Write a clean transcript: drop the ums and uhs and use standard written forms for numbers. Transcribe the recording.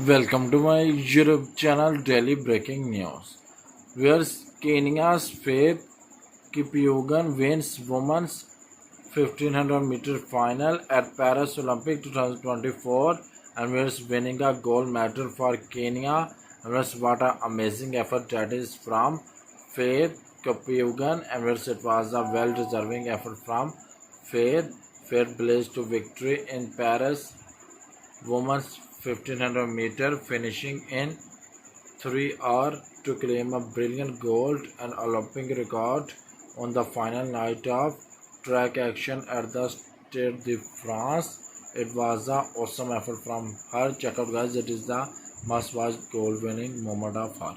Welcome to my YouTube channel Daily Breaking News. Where Kenya's Faith Kipyegon wins women's 1500-meter final at Paris Olympic 2024 and where's winning a gold medal for Kenya. And where's what an amazing effort that is from Faith Kipyegon, and where's it was a well-deserving effort from Faith. Faith blazed to victory in Paris women's 1500-meter, finishing in 3 hours to claim a brilliant gold and Olympic record on the final night of track action at the Stade de France. It was an awesome effort from her. Check out, guys, it is the must-watch gold-winning moment of her.